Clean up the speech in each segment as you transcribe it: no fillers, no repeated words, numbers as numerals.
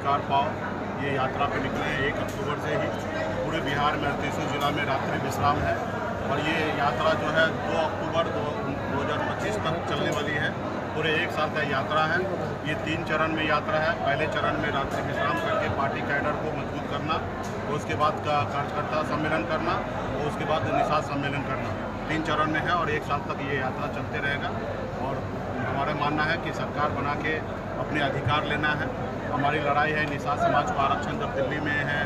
अधिकार पाओ ये यात्रा पे निकले हैं। 1 अक्टूबर से ही पूरे बिहार में 38 जिला में रात्रि विश्राम है और ये यात्रा जो है 2 अक्टूबर 2025 तक चलने वाली है। पूरे 1 साल का यात्रा है। ये 3 चरण में यात्रा है। पहले चरण में रात्रि विश्राम करके पार्टी कैडर को मजबूत करना, उसके बाद का कार्यकर्ता सम्मेलन करना और उसके बाद निषाद सम्मेलन करना। 3 चरण में है और 1 साल तक ये यात्रा चलते रहेगा। और हमारा मानना है कि सरकार बना के अपने अधिकार लेना है। हमारी लड़ाई है निषाद समाज को आरक्षण जब दिल्ली में है,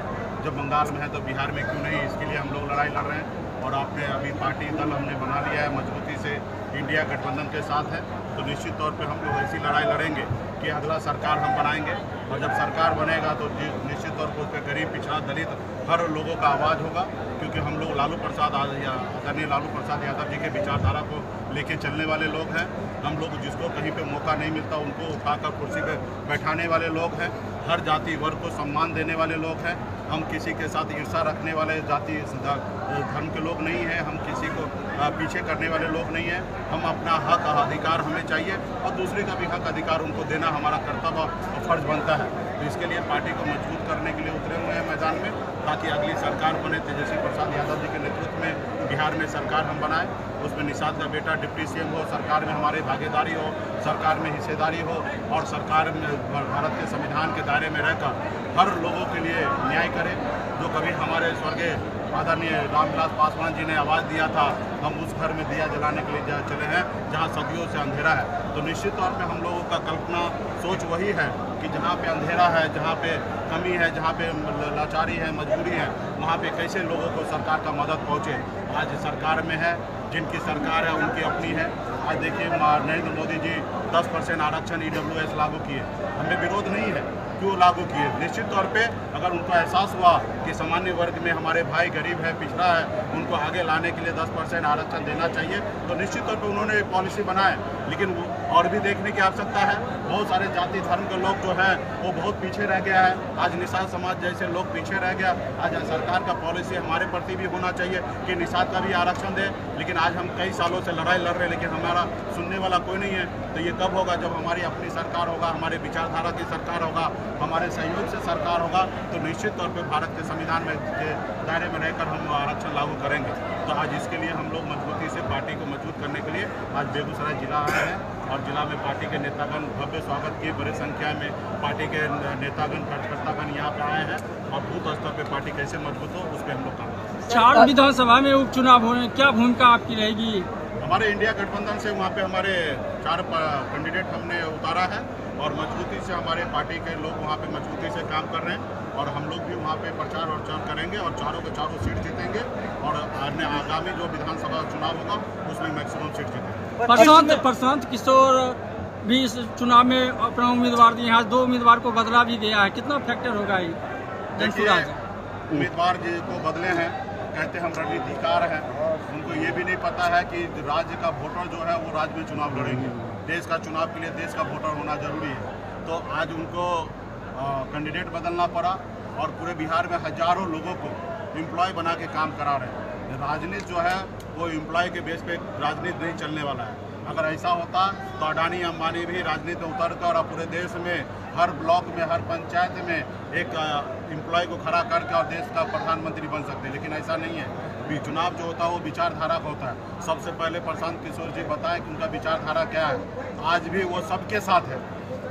जब बंगाल में है, तो बिहार में क्यों नहीं, इसके लिए हम लोग लड़ाई लड़ रहे हैं। और आपने अभी पार्टी दल हमने बना लिया है, मजबूती से इंडिया गठबंधन के साथ है, तो निश्चित तौर पे हम लोग ऐसी लड़ाई लड़ेंगे कि अगला सरकार हम बनाएंगे। और जब सरकार बनेगा तो निश्चित तौर पर उस पर गरीब, पिछड़ा, दलित हर लोगों का आवाज़ होगा, क्योंकि हम लोग लालू प्रसाद आदरणीय लालू प्रसाद यादव जी के विचारधारा को लेके चलने वाले लोग हैं। हम लोग जिसको कहीं पे मौका नहीं मिलता उनको उठाकर कुर्सी पे बैठाने वाले लोग हैं। हर जाति वर्ग को सम्मान देने वाले लोग हैं। हम किसी के साथ ईर्ष्या रखने वाले जाति धर्म के लोग नहीं हैं। हम किसी को पीछे करने वाले लोग नहीं हैं। हम अपना हक अधिकार हमें चाहिए और दूसरे का भी हक अधिकार उनको देना हमारा कर्तव्य और फर्ज बनता है। तो इसके लिए पार्टी को मजबूत करने के लिए उतरे हुए हैं मैदान में, ताकि अगली सरकार बने। तेजस्वी प्रसाद यादव जी के नेतृत्व में बिहार में सरकार हम बनाएं, उसमें निषाद का बेटा डिप्टी सीएम हो, सरकार में हमारी भागीदारी हो, सरकार में हिस्सेदारी हो और सरकार में भारत के संविधान के दायरे में रहकर हर लोगों के लिए न्याय करें। जो कभी हमारे स्वर्गीय आदरणीय रामविलास पासवान जी ने आवाज़ दिया था, हम उस घर में दिया जलाने के लिए चले हैं जहां सदियों से अंधेरा है। तो निश्चित तौर पे हम लोगों का कल्पना सोच वही है कि जहां पे अंधेरा है, जहां पे कमी है, जहां पे लाचारी है, मजबूरी है, वहां पे कैसे लोगों को सरकार का मदद पहुंचे। आज सरकार में है, जिनकी सरकार है उनकी अपनी है। आज देखिए नरेंद्र मोदी जी 10% आरक्षण EWS लागू किए, हमें विरोध नहीं है, क्यों लागू किए। निश्चित तौर पे अगर उनको एहसास हुआ कि सामान्य वर्ग में हमारे भाई गरीब है, पिछड़ा है, उनको आगे लाने के लिए 10% आरक्षण देना चाहिए, तो निश्चित तौर पे उन्होंने पॉलिसी बनाए। लेकिन और भी देखने की आवश्यकता है। बहुत सारे जाति धर्म के लोग जो है वो बहुत पीछे रह गया है। आज निषाद समाज जैसे लोग पीछे रह गया। आज सरकार का पॉलिसी हमारे प्रति भी होना चाहिए कि निषाद का भी आरक्षण दे। लेकिन आज हम कई सालों से लड़ाई लड़ रहे हैं, लेकिन हमारा सुनने वाला कोई नहीं है। तो ये कब होगा? जब हमारी अपनी सरकार होगा, हमारे विचारधारा की सरकार होगा, हमारे सहयोग से सरकार होगा, तो निश्चित तौर पे भारत के संविधान में के दायरे में रहकर हम आरक्षण लागू करेंगे। तो आज इसके लिए हम लोग मजबूती से पार्टी को मजबूत करने के लिए आज बेगूसराय जिला आए हैं और जिला में पार्टी के नेतागण भव्य स्वागत किए। बड़ी संख्या में पार्टी के नेतागण, कार्यकर्तागण यहाँ पे आए हैं और बूथ स्तर पे पार्टी कैसे मजबूत हो उस पर हम लोग काम करेंगे। 4 विधानसभा में उपचुनाव होने, क्या भूमिका आपकी रहेगी? हमारे इंडिया गठबंधन से वहाँ पे हमारे 4 कैंडिडेट हमने उतारा है और मजबूती से हमारे पार्टी के लोग वहाँ पे मजबूती से काम कर रहे हैं और हम लोग भी वहाँ पे प्रचार और चर्चा करेंगे और चारों के चारों सीट जीतेंगे और आगामी जो विधानसभा चुनाव होगा उसमें मैक्सिमम सीट जीतेंगे। प्रशांत किशोर भी इस चुनाव में अपना उम्मीदवार दिए। यहाँ 2 उम्मीदवार को बदला भी गया है, कितना फैक्टर होगा ये? उम्मीदवार जी को बदले हैं, कहते हम रणनीतिकार हैं, उनको ये भी नहीं पता है कि राज्य का वोटर जो है वो राज्य में चुनाव लड़ेंगे। देश का चुनाव के लिए देश का वोटर होना जरूरी है। तो आज उनको कैंडिडेट बदलना पड़ा और पूरे बिहार में हजारों लोगों को एम्प्लॉय बना के काम करा रहे हैं। राजनीति जो है वो एम्प्लॉय के बेस पे राजनीति नहीं चलने वाला है। अगर ऐसा होता तो अडानी अंबानी भी राजनीति में उतर कर और पूरे देश में हर ब्लॉक में, हर पंचायत में एक एम्प्लॉय को खड़ा करके और देश का प्रधानमंत्री बन सकते हैं। लेकिन ऐसा नहीं है। चुनाव जो होता है वो विचारधारा का होता है। सबसे पहले प्रशांत किशोर जी बताएं कि उनका विचारधारा क्या है। आज भी वो सबके साथ है।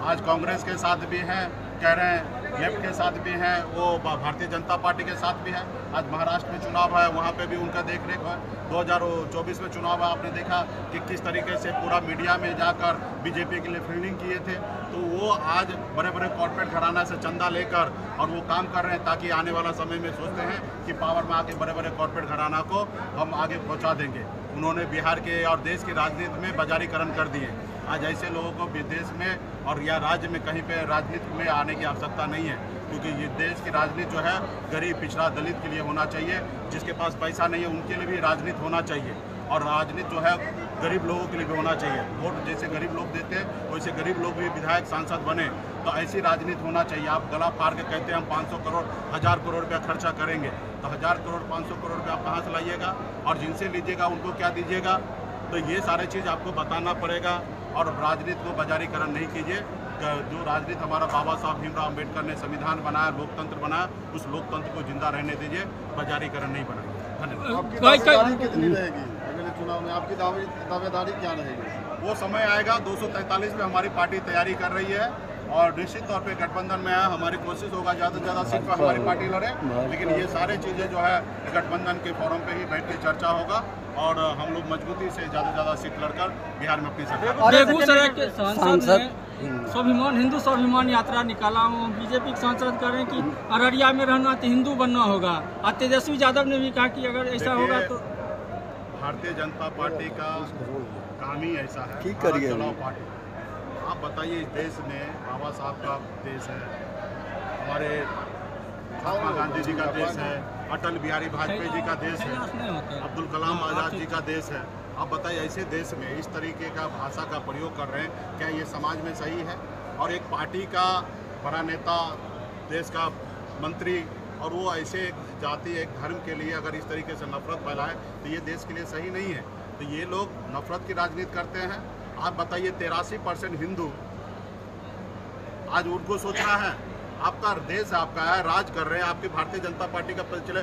आज कांग्रेस के साथ भी हैं, कह रहे हैं लेफ्ट के साथ भी हैं, वो भारतीय जनता पार्टी के साथ भी है। आज महाराष्ट्र में चुनाव है, वहाँ पे भी उनका देख रेख है। 2024 में चुनाव है, आपने देखा कि किस तरीके से पूरा मीडिया में जाकर बीजेपी के लिए फील्डिंग किए थे। तो वो आज बड़े बड़े कॉर्पोरेट घराना से चंदा लेकर और वो काम कर रहे हैं, ताकि आने वाला समय में सोचते हैं कि पावर में आके बड़े बड़े कॉर्पोरेट घराना को हम आगे पहुँचा देंगे। उन्होंने बिहार के और देश की राजनीति में बाजारीकरण कर दिए। आज ऐसे लोगों को विदेश में और या राज्य में कहीं पे राजनीति में आने की आवश्यकता नहीं है, क्योंकि ये देश की राजनीति जो है गरीब, पिछड़ा, दलित के लिए होना चाहिए। जिसके पास पैसा नहीं है उनके लिए भी राजनीति होना चाहिए और राजनीति जो है गरीब लोगों के लिए भी होना चाहिए। वोट जैसे गरीब लोग देते हैं वैसे गरीब लोग भी विधायक, सांसद बने, तो ऐसी राजनीति होना चाहिए। आप गला फाड़ के कहते हैं हम 500 करोड़ 1000 करोड़ रुपया खर्चा करेंगे, तो 1000 करोड़ 500 करोड़ रुपया आप कहाँ से लाइएगा और जिनसे लीजिएगा उनको क्या दीजिएगा? तो ये सारे चीज़ आपको बताना पड़ेगा और राजनीति को बाजारीकरण नहीं कीजिए। जो राजनीति हमारा बाबा साहब भीमराव अम्बेडकर ने संविधान बनाया, लोकतंत्र बनाया, उस लोकतंत्र को जिंदा रहने दीजिए, प्रजारीकरण नहीं बनाइए। धन्यवाद। आपकी दावेदारी कितनी रहेगी अगले चुनाव में? आपकी दावेदारी क्या रहेगी? वो समय आएगा। 243 में हमारी पार्टी तैयारी कर रही है और निश्चित तौर पे गठबंधन में है। हमारी कोशिश होगा ज़्यादा से ज़्यादा सीट पर हमारी पार्टी लड़े, लेकिन ये सारी चीज़ें जो है गठबंधन के फोरम पे ही बैठ के चर्चा होगा और हम लोग मजबूती से ज़्यादा से ज़्यादा सीट लड़कर बिहार में अपनी सरकार। बेगूसराय के सांसद स्वाभिमान हिंदू स्वाभिमान यात्रा निकाला हूँ। बीजेपी के सांसद कह रहे हैं कि अररिया में रहना तो हिंदू बनना होगा। और तेजस्वी यादव ने भी कहा कि अगर ऐसा होगा तो भारतीय जनता पार्टी का काम ही ऐसा है, चुनाव पार्टी। आप बताइए, इस देश में बाबा साहब का देश है, हमारे महात्मा गांधी जी का देश है, अटल बिहारी वाजपेयी जी का देश है, अब्दुल कलाम आज़ाद जी का देश है। आप बताइए, ऐसे देश में इस तरीके का भाषा का प्रयोग कर रहे हैं, क्या ये समाज में सही है? और एक पार्टी का बड़ा नेता, देश का मंत्री, और वो ऐसे एक जाति, एक धर्म के लिए अगर इस तरीके से नफरत फैलाए तो ये देश के लिए सही नहीं है। तो ये लोग नफरत की राजनीति करते हैं। आप बताइए, 83% हिंदू, आज उनको सोचना है, आपका देश आपका है, राज कर रहे हैं, आपकी भारतीय जनता पार्टी का पिछले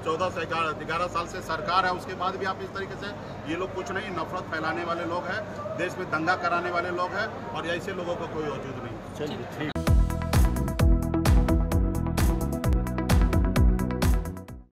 14 से 11 साल से सरकार है, उसके बाद भी आप इस तरीके से, ये लोग कुछ नहीं, नफरत फैलाने वाले लोग हैं, देश में दंगा कराने वाले लोग हैं और ऐसे लोगों का कोई वजूद नहीं।